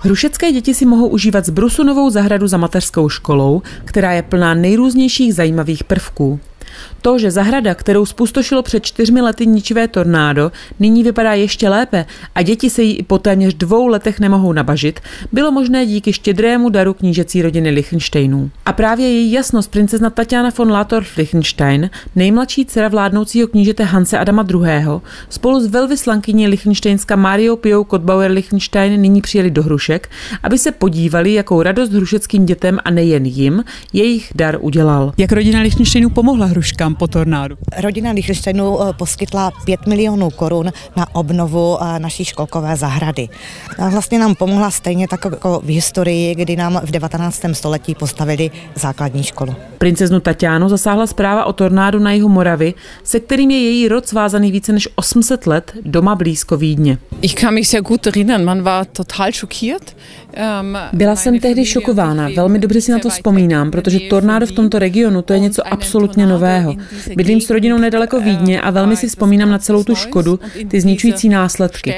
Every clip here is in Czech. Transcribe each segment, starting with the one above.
Hrušecké děti si mohou užívat Zbrusunovou zahradu za mateřskou školou, která je plná nejrůznějších zajímavých prvků. To, že zahrada, kterou zpustošilo před 4 lety ničivé tornádo, nyní vypadá ještě lépe a děti se jí i po téměř 2 letech nemohou nabažit, bylo možné díky štědrému daru knížecí rodiny Lichtenštejnů. A právě její jasnost princezna Tatiana von Laatorf-Lichtenstein, nejmladší dcera vládnoucího knížete Hanse Adama II., spolu s velvyslankyní Lichtenštejnska Mariou Piou Kottbauer-Lichtenstein nyní přijeli do Hrušek, aby se podívali, jakou radost hrušeckým dětem a nejen jim jejich dar udělal. Jak rodina Lichtenštejnů pomohla Hruškám po tornádu? Rodina Lichtenštejnů poskytla 5 milionů korun na obnovu naší školkové zahrady. Vlastně nám pomohla stejně tak jako v historii, kdy nám v 19. století postavili základní školu. Princeznu Tatianu zasáhla zpráva o tornádu na jihu Moravy, se kterým je její rod svázaný více než 800 let, doma blízko Vídně. Byla jsem tehdy šokována, velmi dobře si na to vzpomínám, protože tornádo v tomto regionu to je něco absolutně nového. Bydlím s rodinou nedaleko Vídně a velmi si vzpomínám na celou tu škodu, ty zničující následky.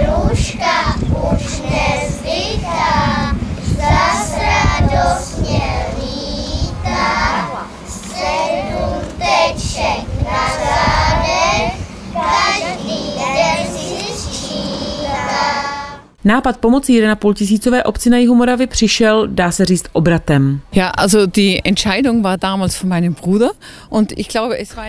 Eluška už nezvyká, zas radostně lítá, 7 teček na zádech, každý den si sčítá. Nápad pomoci 1,5 tisícové obci na jihu Moravy přišel, dá se říct, obratem.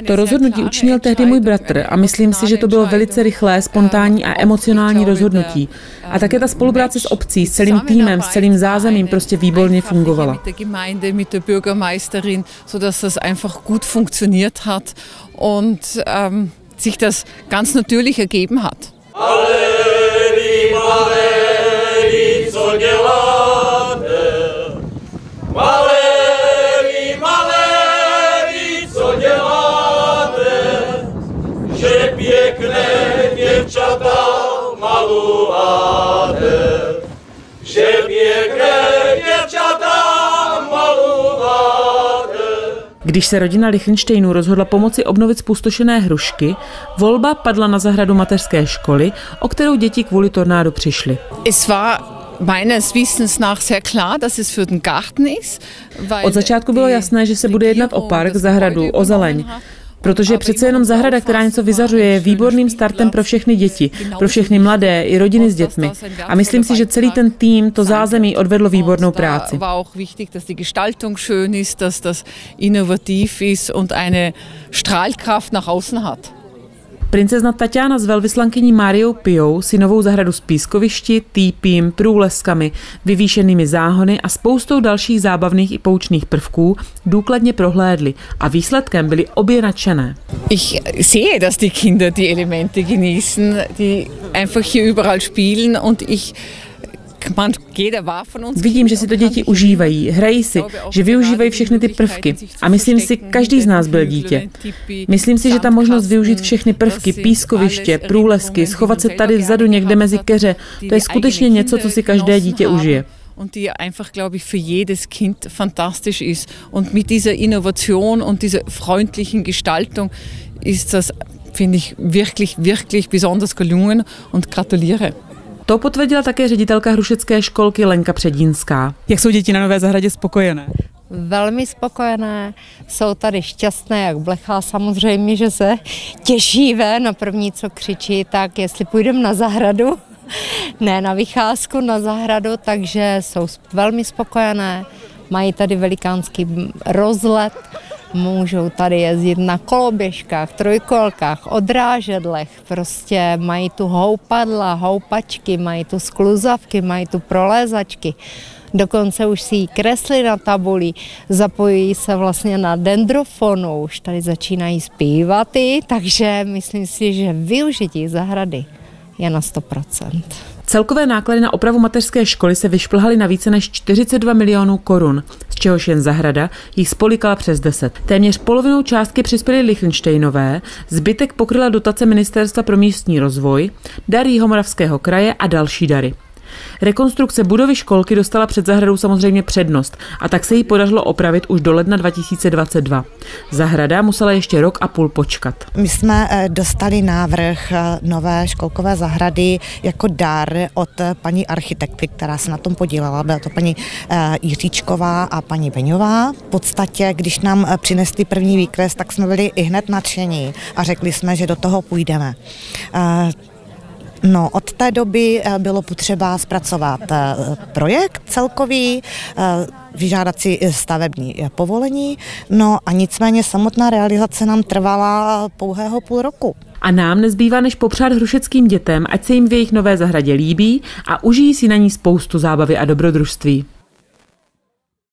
To rozhodnutí učinil tehdy můj bratr a myslím si, že to bylo velice rychlé, spontánní a emocionální rozhodnutí. A také ta spolupráce s obcí, s celým týmem, s celým zázemím prostě výborně fungovala. Sich das ganz natürlich ergeben hat. Maléry, co děláte? Maléry, co děláte? Že pěkné děvčata malujete. Že pěkné děvčata malujete. Když se rodina Lichtenštejnů rozhodla pomoci obnovit zpustošené Hrušky, volba padla na zahradu mateřské školy, o kterou děti kvůli tornádu přišly. Od začátku bylo jasné, že se bude jednat o park, zahradu, o zeleň. Protože přece jenom zahrada, která něco vyzařuje, je výborným startem pro všechny děti, pro všechny mladé i rodiny s dětmi. A myslím si, že celý ten tým, to zázemí odvedlo výbornou práci. Princezna Tatiana s velvyslankyní Mariou Piou si novou zahradu s pískovišti, týpím, průleskami, vyvýšenými záhony a spoustou dalších zábavných i poučných prvků důkladně prohlédli a výsledkem byly obě nadšené. Ich sehe, dass die Kinder die Elemente genießen, die einfach hier überall spielen und vidím, že si to děti užívají, hrají si, že využívají všechny ty prvky. A myslím si, každý z nás byl dítě. Myslím si, že ta možnost využít všechny prvky, pískoviště, průlesky, schovat se tady vzadu někde mezi keře, to je skutečně něco, co si každé dítě užije. Und die einfach, glaube ich, für jedes Kind fantastisch ist. Und mit dieser Innovation und dieser freundlichen Gestaltung ist das, finde ich, wirklich, wirklich besonders gelungen und gratuliere. To potvrdila také ředitelka hrušecké školky Lenka Předínská. Jak jsou děti na nové zahradě spokojené? Velmi spokojené, jsou tady šťastné jak blecha, samozřejmě, že se těší na první, co křičí, tak jestli půjdeme na zahradu, ne na vycházku, na zahradu, takže jsou velmi spokojené, mají tady velikánský rozlet, můžou tady jezdit na koloběžkách, trojkolkách, odrážedlech, prostě mají tu houpadla, houpačky, mají tu skluzavky, mají tu prolézačky. Dokonce už si ji kresli na tabuli, zapojují se vlastně na dendrofonu, už tady začínají zpívat, takže myslím si, že využití zahrady je na 100%. Celkové náklady na opravu mateřské školy se vyšplhaly na více než 42 milionů korun, z čehož jen zahrada jich spolikala přes 10. Téměř polovinou částky přispěly Lichtenštejnové, zbytek pokryla dotace Ministerstva pro místní rozvoj, dar Jihomoravského kraje a další dary. Rekonstrukce budovy školky dostala před zahradou samozřejmě přednost a tak se jí podařilo opravit už do ledna 2022. Zahrada musela ještě rok a půl počkat. My jsme dostali návrh nové školkové zahrady jako dar od paní architektky, která se na tom podílela. Byla to paní Jiříčková a paní Beňová. V podstatě, když nám přinesli první výkres, tak jsme byli i hned nadšení a řekli jsme, že do toho půjdeme. No, od té doby bylo potřeba zpracovat projekt celkový, vyžádat si stavební povolení, no a nicméně samotná realizace nám trvala pouhého půl roku. A nám nezbývá než popřát hrušeckým dětem, ať se jim v jejich nové zahradě líbí a užijí si na ní spoustu zábavy a dobrodružství.